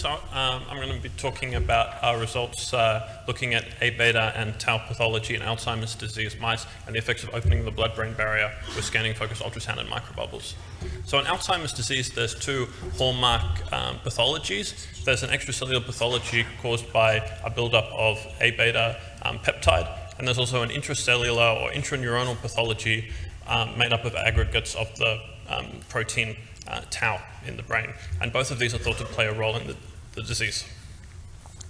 I'm going to be talking about our results looking at Abeta and tau pathology in Alzheimer's disease mice and the effects of opening the blood-brain barrier with scanning focused ultrasound and microbubbles. So in Alzheimer's disease, there's two hallmark pathologies. There's an extracellular pathology caused by a buildup of Abeta peptide, and there's also an intracellular or intraneuronal pathology made up of aggregates of the protein tau in the brain, and both of these are thought to play a role in the disease.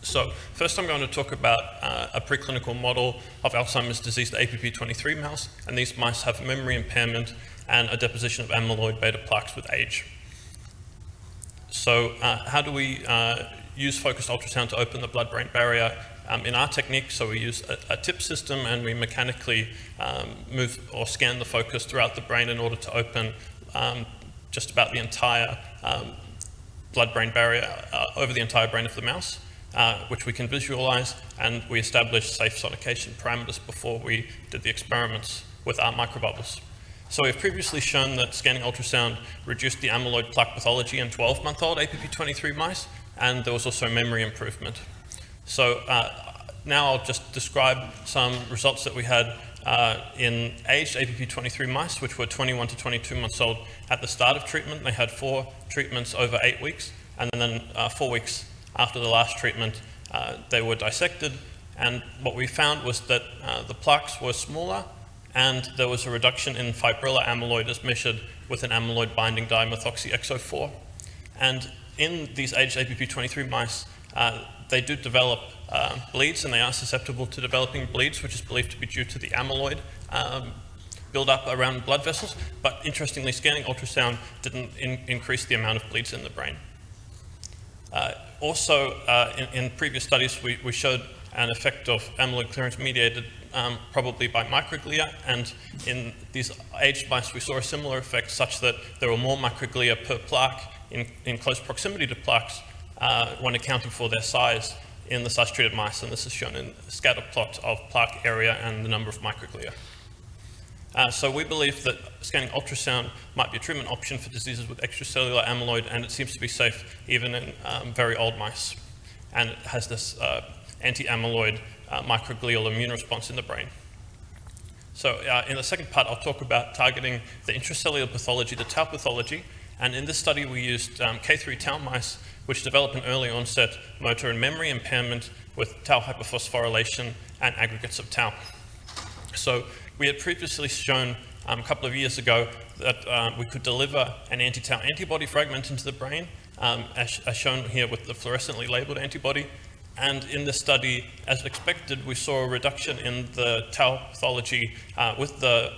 So first I'm going to talk about a preclinical model of Alzheimer's disease, the APP23 mouse, and these mice have memory impairment and a deposition of amyloid beta plaques with age. So how do we use focused ultrasound to open the blood-brain barrier? In our technique, so we use a tip system and we mechanically move or scan the focus throughout the brain in order to open just about the entire blood-brain barrier over the entire brain of the mouse, which we can visualize, and we establish safe sonication parameters before we did the experiments with our microbubbles. So we've previously shown that scanning ultrasound reduced the amyloid plaque pathology in 12-month-old APP23 mice, and there was also memory improvement. So now I'll just describe some results that we had in aged APP23 mice, which were 21 to 22 months old at the start of treatment. They had 4 treatments over 8 weeks, and then 4 weeks after the last treatment, they were dissected. And what we found was that the plaques were smaller, and there was a reduction in fibrillar amyloid as measured with an amyloid binding dimethoxyXO4. And in these aged APP23 mice, they do develop bleeds, and they are susceptible to developing bleeds, which is believed to be due to the amyloid build up around blood vessels. But interestingly, scanning ultrasound didn't increase the amount of bleeds in the brain. Also, in previous studies, we showed an effect of amyloid clearance mediated probably by microglia, and in these aged mice, we saw a similar effect such that there were more microglia per plaque in close proximity to plaques when accounting for their size in the such-treated mice, and this is shown in a scatter plot of plaque area and the number of microglia. So we believe that scanning ultrasound might be a treatment option for diseases with extracellular amyloid, and it seems to be safe even in very old mice. And it has this anti-amyloid microglial immune response in the brain. So in the second part, I'll talk about targeting the intracellular pathology, the tau pathology. And in this study, we used K3 tau mice, which develop an early onset motor and memory impairment with tau hyperphosphorylation and aggregates of tau. So we had previously shown a couple of years ago that we could deliver an anti-tau antibody fragment into the brain, as shown here with the fluorescently labeled antibody. And in this study, as expected, we saw a reduction in the tau pathology with the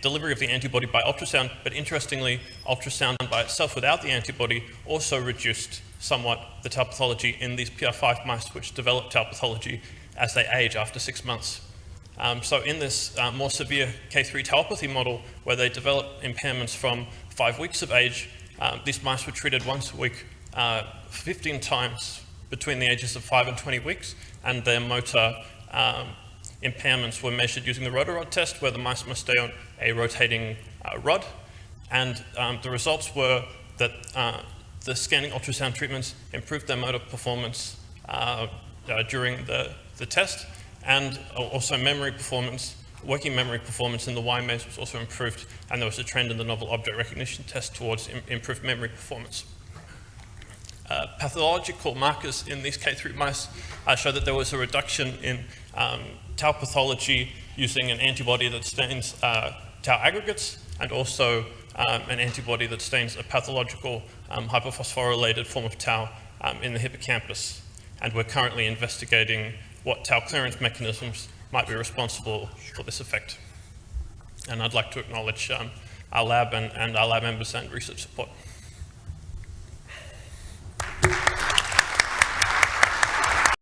delivery of the antibody by ultrasound, but interestingly, ultrasound by itself without the antibody also reduced somewhat the tau pathology in these PR5 mice, which develop tau pathology as they age after 6 months. So in this more severe K3 tauopathy model, where they develop impairments from 5 weeks of age, these mice were treated once a week 15 times between the ages of 5 and 20 weeks, and their motor impairments were measured using the rotarod test, where the mice must stay on a rotating rod. And the results were that the scanning ultrasound treatments improved their motor performance during the test, and also memory performance, working memory performance in the Y maze was also improved, and there was a trend in the novel object recognition test towards improved memory performance. Pathological markers in these K3 mice show that there was a reduction in tau pathology using an antibody that stains tau aggregates, and also an antibody that stains a pathological hyperphosphorylated form of tau in the hippocampus. And we're currently investigating what tau clearance mechanisms might be responsible for this effect. And I'd like to acknowledge our lab and our lab members and research support.